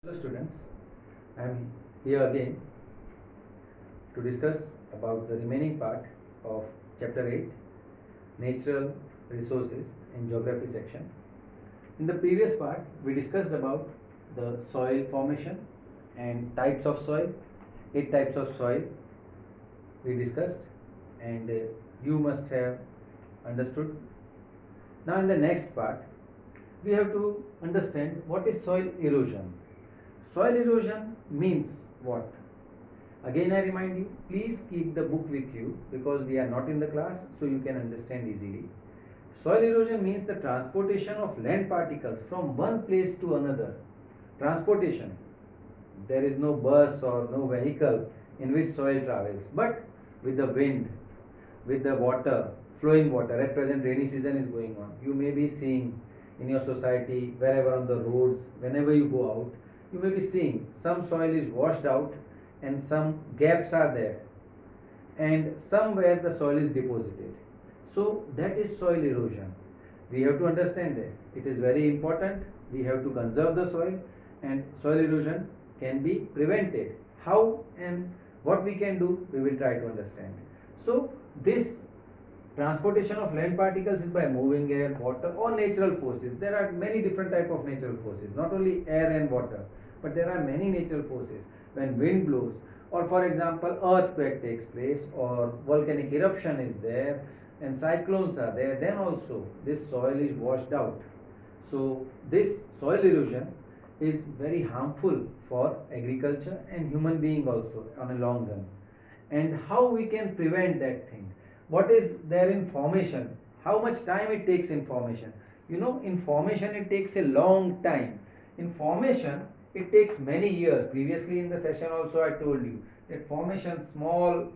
Hello students, I am here again to discuss about the remaining part of chapter 8 Natural Resources in Geography section. In the previous part we discussed about the soil formation and types of soil, 8 types of soil we discussed, and you must have understood. Now in the next part we have to understand what is soil erosion. Soil erosion means what? Again, I remind you, please keep the book with you because we are not in the class, so you can understand easily. Soil erosion means the transportation of land particles from one place to another. Transportation. There is no bus or no vehicle in which soil travels, but with the wind, with the water, flowing water. At present, rainy season is going on. You may be seeing in your society, wherever on the roads, whenever you go out, you may be seeing some soil is washed out and some gaps are there, and somewhere the soil is deposited. So that is soil erosion. We have to understand that it is very important. We have to conserve the soil, and soil erosion can be prevented. How and what we can do, we will try to understand. So this transportation of land particles is by moving air, water, or natural forces. There are many different type of natural forces, not only air and water, but there are many natural forces. When wind blows, or for example earthquake takes place, or volcanic eruption is there, and cyclones are there, then also this soil is washed out. So this soil erosion is very harmful for agriculture and human being also on a long run. And how we can prevent that thing? What is there in formation? How much time it takes in formation? In formation it takes a long time. In formation it takes many years. Previously in the session also I told you that formation, small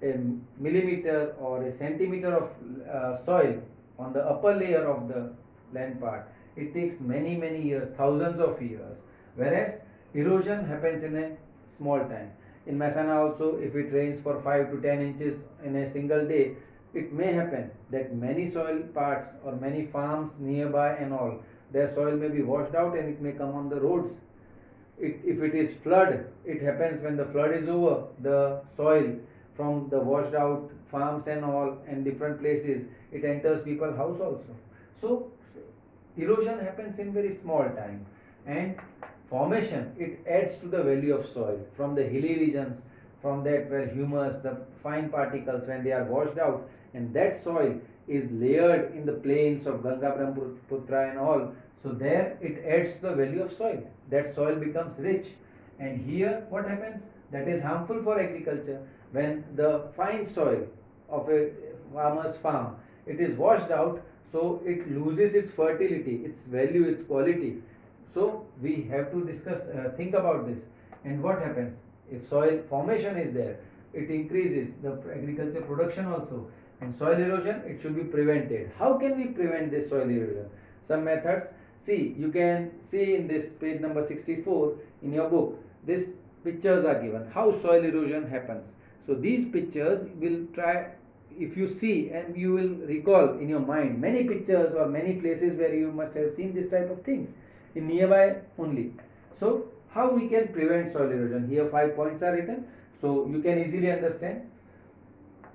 a millimeter or a centimeter of soil on the upper layer of the land part, it takes many years, thousands of years, whereas erosion happens in a small time. In Mehsana also, if it rains for 5 to 10 inches in a single day, it may happen that many soil parts or many farms nearby and all, their soil may be washed out and it may come on the roads. If it is flood, it happens when the flood is over, the soil from the washed out farms and all and different places, it enters people's house also. So erosion happens in very small time, and formation, it adds to the value of soil from the hilly regions, from that where humus, the fine particles, when they are washed out, and that soil is layered in the plains of Ganga, Brahmaputra and all, so there it adds to the value of soil. That soil becomes rich, and here what happens? That is harmful for agriculture. When the fine soil of a farmer's farm, it is washed out, so it loses its fertility, its value, its quality. So we have to discuss, think about this. And what happens if soil formation is there? It increases the agriculture production also. And soil erosion, it should be prevented. How can we prevent this soil erosion? Some methods. See, you can see in this page number 64 in your book, these pictures are given. How soil erosion happens. So these pictures will try, if you see and you will recall in your mind many pictures or many places where you must have seen this type of things in nearby only. So how we can prevent soil erosion? Here 5 points are written, so you can easily understand.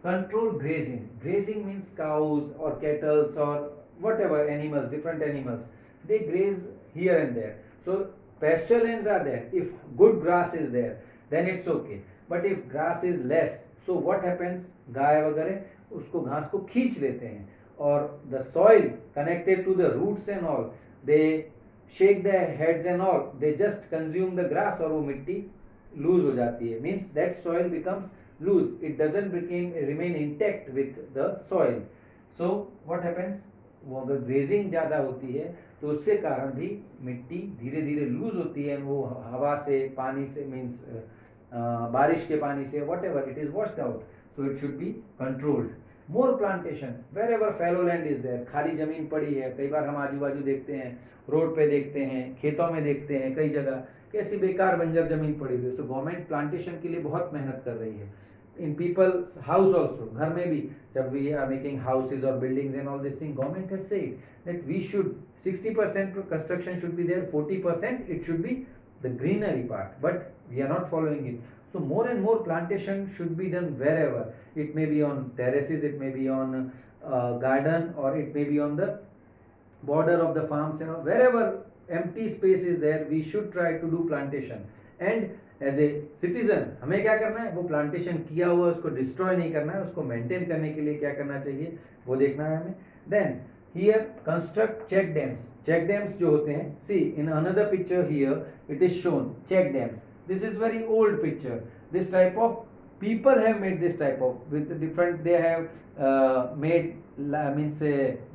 Control grazing. Grazing means cows or cattle or whatever animals, different animals, they graze here and there. So pasture lands are there. If good grass is there, then it's okay. But if grass is less, so what happens? गाय वगैरह उसको घास को खींच लेते हैं, और the soil connected to the roots and all, they shake their heads and all, they just consume the grass, और वो मिट्टी लूज हो जाती है. Means that soil becomes loose, it doesn't remain intact with the soil. So what happens? वो अगर grazing ज़्यादा होती है तो उससे कारण भी मिट्टी धीरे धीरे लूज होती है, वो हवा से, पानी से, मीन्स बारिश के पानी से, what ever it is washed out. So it should be controlled. More plantation where ever fallow land is there. खाली जमीन पड़ी है, कई बार हम आजू बाजू देखते हैं, रोड पे देखते हैं, खेतों में देखते हैं, कई जगह कैसी बेकार बंजर जमीन पड़ी हुई है. सो गवर्नमेंट प्लांटेशन के लिए बहुत मेहनत कर रही है. In people's house also, घर में भी, जब we are making houses or buildings and all this thing, government has said that we should 60% construction should be there, 40% it should be the greenery part, but we are not following it. So more and more plantation should be done wherever. It may be on terraces, it may be on garden, or it may be on the border of the farms, wherever empty space is there, we should try to do plantation. And as a citizen हमें क्या करना है, वो plantation किया हुआ उसको destroy नहीं करना है, उसको मेंटेन करने के लिए क्या करना चाहिए वो देखना है हमें. Then here construct check dams. Check dams जो होते हैं, see in another picture here it is shown check dams. This is very old picture. This type of people have made this type of with different, they have made means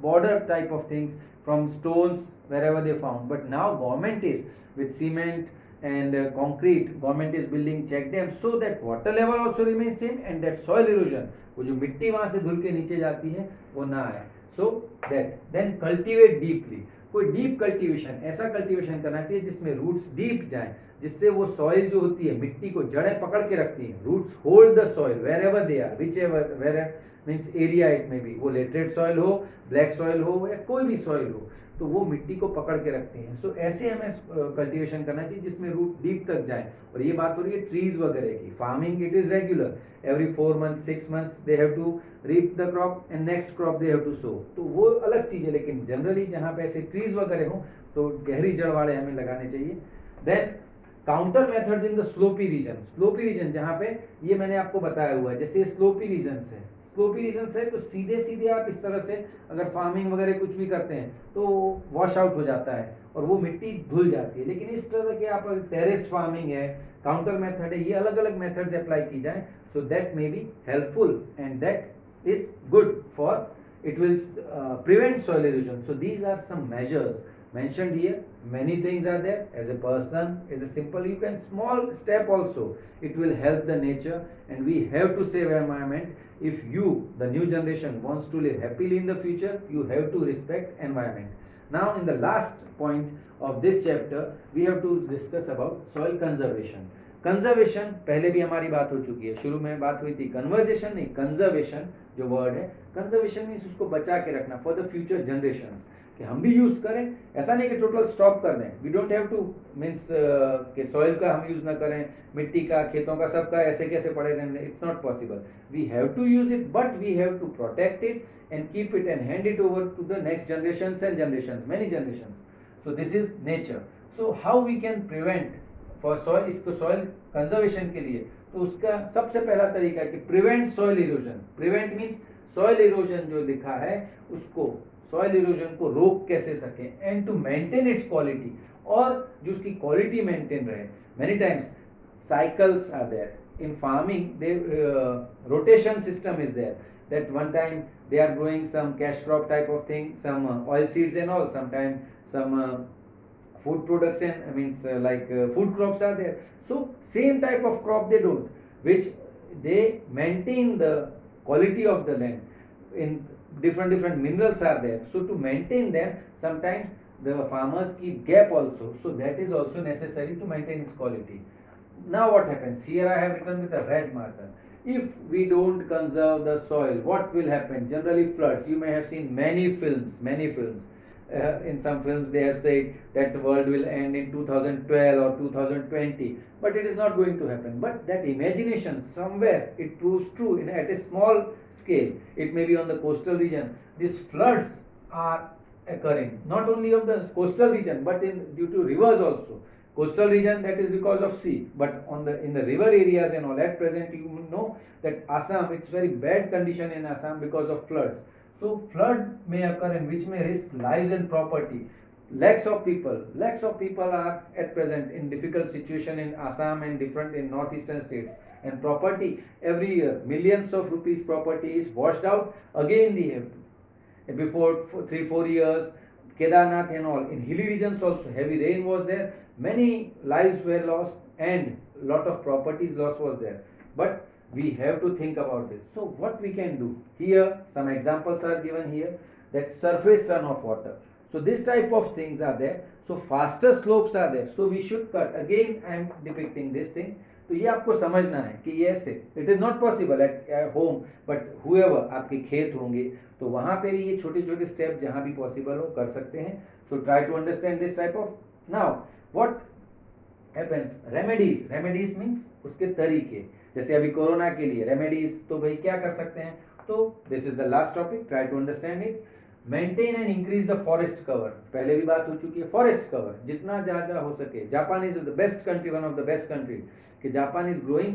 border type of things from stones wherever they found. But now government is with cement and concrete, government is building check dams so that water level also remains same and that soil erosion, वो जो मिट्टी वहाँ से धुल के नीचे जाती है वो ना आए. So that then cultivate deeply. कोई डीप कल्टीवेशन, ऐसा कल्टीवेशन करना चाहिए जिसमें रूट्स डीप जाएं, जिससे वो सॉइल जो होती है मिट्टी को जड़ें पकड़ के रखती हैं. Roots hold the soil where ever they are, which ever where means area it में बी, वो लेटरेट सॉइल हो, ब्लैक सॉइल हो या कोई भी सॉइल हो, तो वो मिट्टी को पकड़ के रखती हैं. सो ऐसे हमें कल्टीवेशन करना चाहिए जिसमें रूट डीप तक जाए. और ये बात हो रही है ट्रीज वगैरह की. Farming it is regular, every 4 months 6 months they have to reap the crop and next crop they have to so, तो वो अलग चीज़ है. लेकिन जनरली जहाँ पे ऐसे ट्रीज वगैरह हो तो गहरी जड़ वाले हमें लगाने चाहिए. Then counter methods in the sloppy region. Sloppy region जहाँ पे ये मैंने आपको बताया हुआ है, जैसे स्लोपी रीजन है, स्लोपी रीजन है तो सीधे सीधे आप इस तरह से अगर फार्मिंग वगैरह कुछ भी करते हैं तो वॉश आउट हो जाता है और वो मिट्टी धुल जाती है. लेकिन इस तरह के आप टेरेस्ड फार्मिंग है, काउंटर मेथड है, ये अलग अलग मेथड्स अप्लाई की जाए, so that may be helpful and that is good for, it will prevent soil erosion. So these are some measures mentioned here. Many things are there. As a person, as a simple, you can small step also, it will help the nature, and we have to save environment. If you, the new generation, wants to live happily in the future, you have to respect environment. Now in the last point of this chapter, we have to discuss about soil conservation. Conservation पहले भी हमारी बात हो चुकी है, शुरू में बात हुई थी. कन्वर्जेशन नहीं, कंजर्वेशन जो वर्ड है, कंजर्वेशन मीन्स उसको बचा के रखना फॉर द फ्यूचर जनरेशंस, कि हम भी यूज करें. ऐसा नहीं कि टोटल स्टॉप कर दें. We don't have to means कि सॉइल का हम यूज ना करें, मिट्टी का, खेतों का, सबका ऐसे कैसे पड़े रहने, it's not possible. We have to use it, but we have to protect it and keep it and hand it over to the next generations and generations, many generations. So this is nature. So how we can prevent for soil, इसको soil conservation के लिए, तो उसका सबसे पहला तरीका है कि prevent soil erosion. Prevent means soil erosion जो लिखा है उसको, सॉइल इरोजन को रोक कैसे सकें, and to maintain its quality, और जो उसकी क्वालिटी मेंटेन रहे. Many times cycles are there in farming. They rotation system is there, that one time they are growing some cash crop type of thing, some oil seeds and all, sometimes some food products and means like food crops are there. So same type of crop they don't, which they maintain the quality of the land. In different minerals are there, so to maintain them sometimes the farmers keep gap also, so that is also necessary to maintain its quality. Now what happens here, I have written with a red marker. If we don't conserve the soil, what will happen? Generally floods. You may have seen many films. In some films they have said that the world will end in 2012 or 2020, but it is not going to happen. But that imagination, somewhere it proves true at a small scale. It may be on the coastal region. These floods are occurring not only of the coastal region but due to rivers also. Coastal region, that is because of sea, but in the river areas and all, at present you know that Assam, it's very bad condition in Assam because of floods. So flood may occur and which may risk lives and property. Lakhs of people are at present in difficult situation in Assam and different in northeastern states, and property every year, millions of rupees property is washed out. Again they have to, before 3-4 years, Kedarnath and all, in hilly regions also heavy rain was there, many lives were lost and lot of properties loss was there. But we have to think about it. So what we can do here, some examples are given here, that surface runoff water. So this type of things are there. So faster slopes are there, so we should cut. Again I am depicting this thing. तो ये आपको समझना है कि ये ऐसे, it is not possible at home, but however आपके खेत होंगे तो वहाँ पे भी ये छोटे छोटे स्टेप जहाँ भी पॉसिबल हो कर सकते हैं. So try to understand this type of. Now what happens, remedies means उसके तरीके, जैसे अभी कोरोना के लिए रेमेडीज, तो भाई क्या कर सकते हैं, तो this is the last topic, try to understand it. Maintain and increase the forest cover, पहले भी बात हो चुकी है, फॉरेस्ट कवर जितना ज्यादा हो सके। Japan is the best country, one of the best country, कि जापान इज ग्रोइंग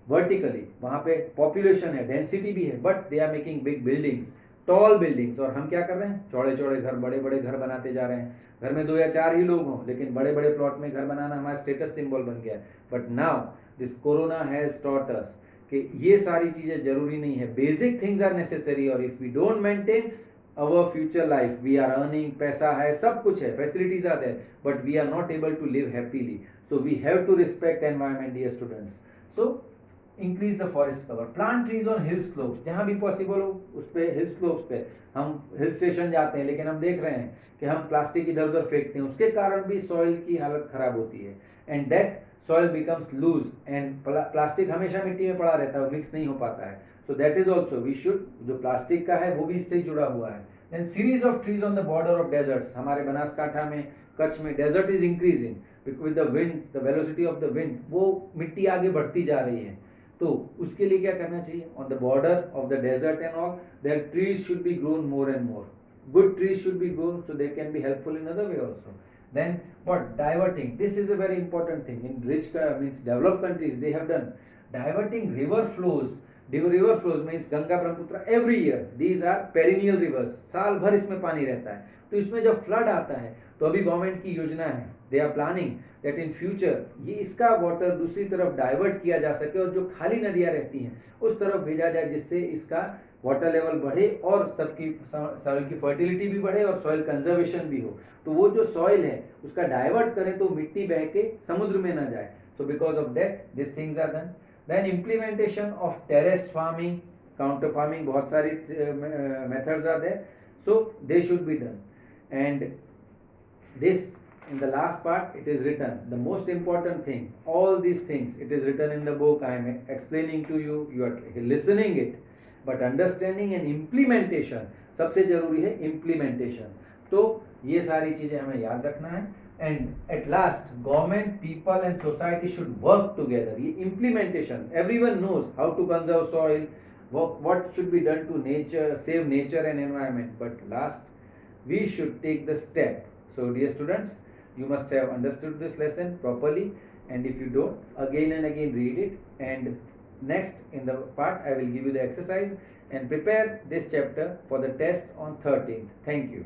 वर्टिकली, वहां पे पॉपुलेशन है, डेंसिटी भी है, but they are making big buildings, tall buildings, और हम क्या कर रहे हैं, चौड़े चौड़े घर, बड़े बड़े घर बनाते जा रहे हैं। घर में 2 या 4 ही लोग हों, लेकिन बड़े बड़े प्लॉट में घर बनाना हमारा स्टेटस सिंबल बन गया है। But now this corona has taught us कि ये सारी चीजें जरूरी नहीं है, बेसिक थिंग्स आर नेसेसरी, और if we don't maintain our future life, we are earning, पैसा है, सब कुछ है, facilities are there, but we are not able to live happily. So we have to respect environment dear students. So increase the forest cover, plant trees on hill slopes, जहां भी possible हो उस पे, हिल स्लोप्स पे। हम hill station जाते हैं, लेकिन हम देख रहे हैं कि हम प्लास्टिक इधर उधर फेंकते हैं, उसके कारण भी सॉइल की हालत खराब होती है, and that soil becomes loose, and plastic हमेशा मिट्टी में पड़ा रहता है, मिक्स नहीं हो पाता है। So that is also, we should, जो प्लास्टिक का है वो भी इससे जुड़ा हुआ है। Then series of trees on the border of deserts, हमारे बनासकांठा में, कच्छ में desert is increasing with the wind, the velocity of the wind, वो मिट्टी आगे बढ़ती जा रही है, तो उसके लिए क्या करना चाहिए, on the border of the desert and all, there trees should be grown more and more, good trees should be grown so they can be helpful in other way also. Then what, diverting, this is a very important thing in rich means developed countries, they have done diverting river flows. River flows means Ganga, Brahmaputra, every year these are perennial rivers, साल भर इसमें पानी रहता है, तो इसमें जब flood आता है तो अभी गवर्नमेंट की योजना है, they are planning that in future ये इसका वाटर दूसरी तरफ डाइवर्ट किया जा सके, और जो खाली नदियां रहती हैं उस तरफ भेजा जाए, जिससे इसका वाटर लेवल बढ़े और सबकी सॉइल की फर्टिलिटी भी बढ़े और सॉइल कंजर्वेशन भी हो। तो वो जो सॉइल है उसका डाइवर्ट करें तो मिट्टी बह के समुद्र में ना जाए। So because of that this things are done. Then implementation of terrace farming, counter farming, बहुत सारी methods are there, so they should be done. And this in the last part it is written, the most important thing, all these things it is written in the book, I am explaining to you, you are listening it, but understanding and implementation, सबसे जरूरी है implementation। तो ये सारी चीजें हमें याद रखना है, and at last government, people and society should work together। ये implementation, everyone knows how to conserve soil, what should be done to nature, save nature and environment, but last we should take the step। So dear students, you must have understood this lesson properly, and if you don't, again and again read it, and next in the part I will give you the exercise, and prepare this chapter for the test on 13th. Thank you.